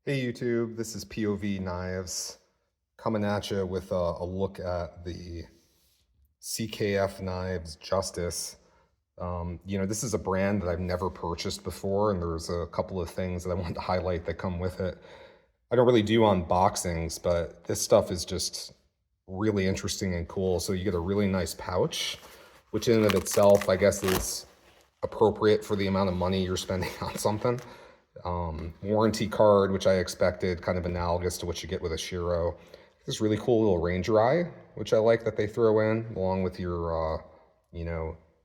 Hey YouTube, this is POV Knives coming at you with a look at the CKF Knives Justice. This is a brand that I've never purchased before, and there's a couple of things that I want to highlight that come with it. I don't really do unboxings, but this stuff is just really interesting and cool. So you get a really nice pouch, which in and of itself, I guess, is appropriate for the amount of money you're spending on something. Warranty card, which I expected, kind of analogous to what you get with a Shiro. This really cool little Ranger eye, which I like that they throw in, along with your,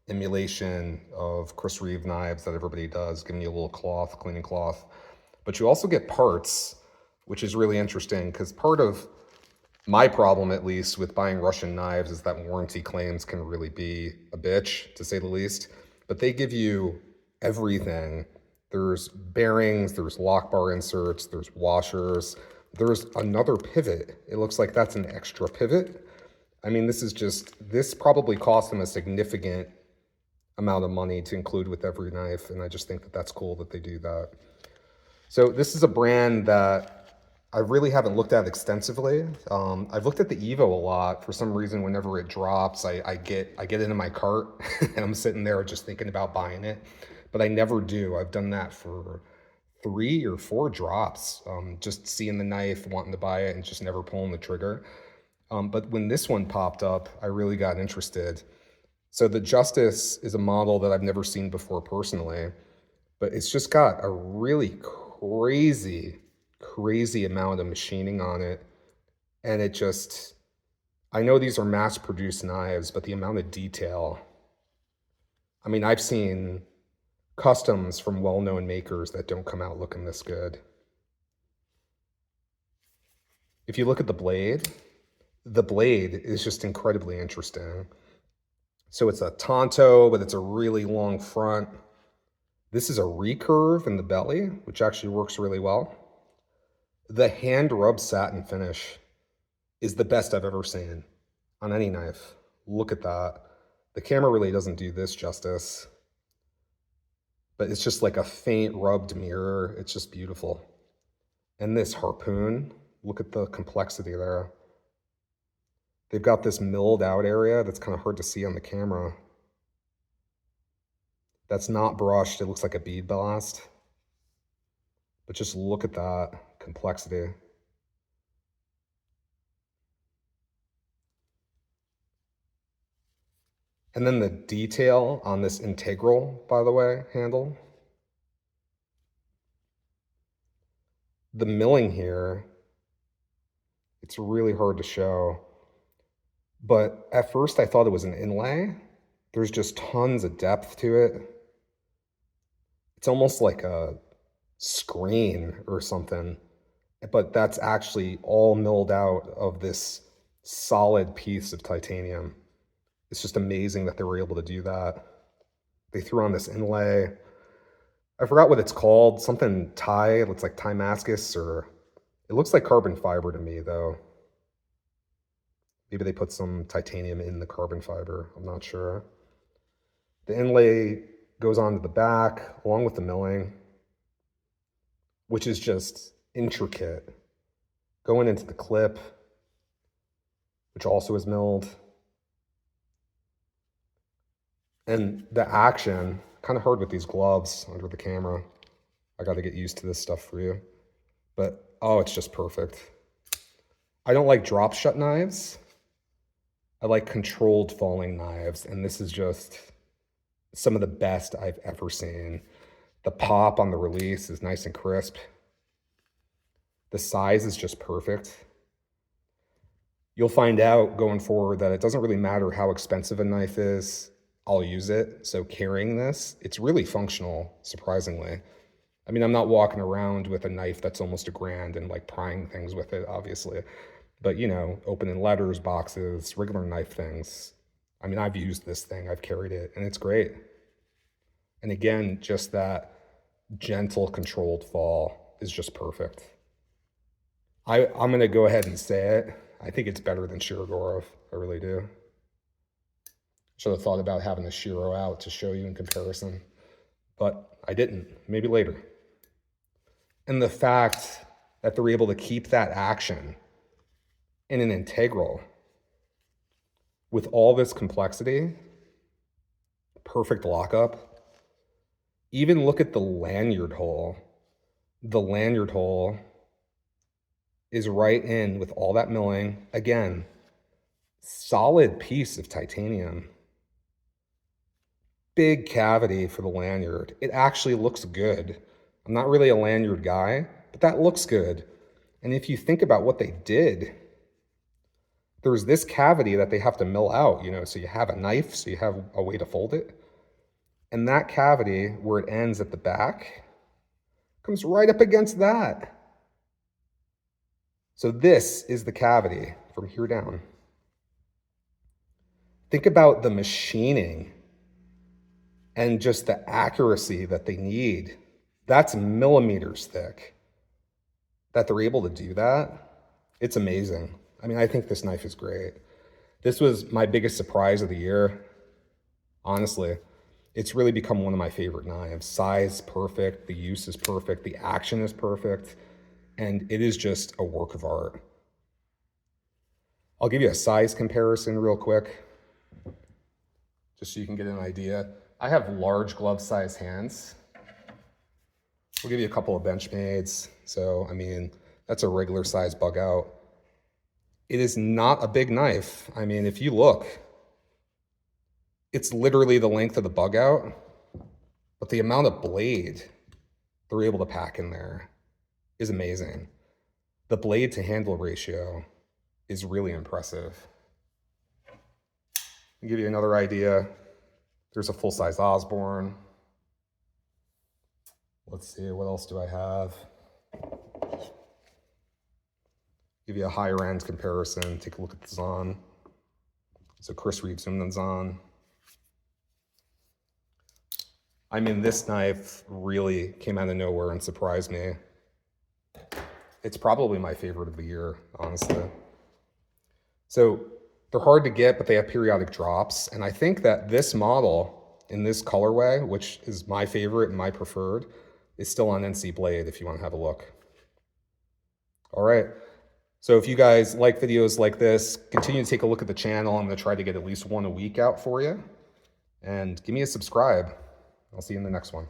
emulation of Chris Reeve knives that everybody does, giving you a little cloth, cleaning cloth. But you also get parts, which is really interesting, because part of my problem, at least, with buying Russian knives is that warranty claims can really be a bitch, to say the least. But they give you everything. There's bearings, there's lock bar inserts, there's washers, there's another pivot. It looks like that's an extra pivot. I mean, this probably cost them a significant amount of money to include with every knife, and I just think that that's cool that they do that. So this is a brand that I really haven't looked at extensively. I've looked at the Evo a lot. For some reason, whenever it drops, I get into my cart and I'm sitting there just thinking about buying it, but I never do. I've done that for 3 or 4 drops, just seeing the knife, wanting to buy it, and just never pulling the trigger. But when this one popped up, I really got interested. So the Justice is a model that I've never seen before personally, but it's just got a really crazy amount of machining on it. And I know these are mass produced knives, but the amount of detail, I mean, I've seen customs from well-known makers that don't come out looking this good. If you look at the blade is just incredibly interesting. So it's a Tonto, but it's a really long front. This is a recurve in the belly, which actually works really well. The hand rub satin finish is the best I've ever seen on any knife. Look at that. The camera really doesn't do this justice, but it's just like a faint rubbed mirror. It's just beautiful. And this harpoon, look at the complexity there. They've got this milled out area that's kind of hard to see on the camera. That's not brushed. It looks like a bead blast. But just look at that complexity. And then the detail on this integral, by the way, handle. The milling here, it's really hard to show. But at first I thought it was an inlay. There's just tons of depth to it. It's almost like a screen or something, but that's actually all milled out of this solid piece of titanium. It's just amazing that they were able to do that. They threw on this inlay. I forgot what it's called, something Ti, it looks like Timascus, or it looks like carbon fiber to me though. Maybe they put some titanium in the carbon fiber, I'm not sure. The inlay goes onto the back along with the milling, which is just intricate. Going into the clip, which also is milled. And the action, kind of hard with these gloves under the camera. I got to get used to this stuff for you. But, oh, it's just perfect. I don't like drop shut knives. I like controlled falling knives, and this is just some of the best I've ever seen. The pop on the release is nice and crisp. The size is just perfect. You'll find out going forward that it doesn't really matter how expensive a knife is, I'll use it. So carrying this, it's really functional, surprisingly. I mean, I'm not walking around with a knife that's almost $1,000 and like prying things with it, obviously. But, opening letters, boxes, regular knife things. I mean, I've used this thing, I've carried it, and it's great. And again, just that gentle, controlled fall is just perfect. I'm going to go ahead and say it. I think it's better than Shirogorov. I really do. Should have thought about having the Shiro out to show you in comparison, but I didn't. Maybe later. And the fact that they're able to keep that action in an integral with all this complexity, perfect lockup. Even look at the lanyard hole. The lanyard hole is right in with all that milling. Again, solid piece of titanium. Big cavity for the lanyard. It actually looks good. I'm not really a lanyard guy, but that looks good. And if you think about what they did, there's this cavity that they have to mill out, you know, so you have a knife, so you have a way to fold it. And that cavity, where it ends at the back, comes right up against that. So this is the cavity from here down. Think about the machining and just the accuracy that they need. That's millimeters thick. That they're able to do that, it's amazing. I mean, I think this knife is great. This was my biggest surprise of the year. Honestly, it's really become one of my favorite knives. Size perfect, the use is perfect, the action is perfect, and it is just a work of art. I'll give you a size comparison real quick, just so you can get an idea. I have large glove size hands. We'll give you a couple of Benchmades. So, I mean, that's a regular size bug out. It is not a big knife. I mean, if you look, it's literally the length of the bug out, but the amount of blade they're able to pack in there is amazing. The blade to handle ratio is really impressive. I'll give you another idea. There's a full-size Osborne. Let's see, what else do I have? Give you a higher end comparison. Take a look at the Zahn. So Chris Reeves and the Zahn. I mean, this knife really came out of nowhere and surprised me. It's probably my favorite of the year, honestly. So they're hard to get, but they have periodic drops. And I think that this model in this colorway, which is my favorite and my preferred, is still on NC Blade if you want to have a look. All right. So if you guys like videos like this, continue to take a look at the channel. I'm going to try to get at least one a week out for you. And give me a subscribe. I'll see you in the next one.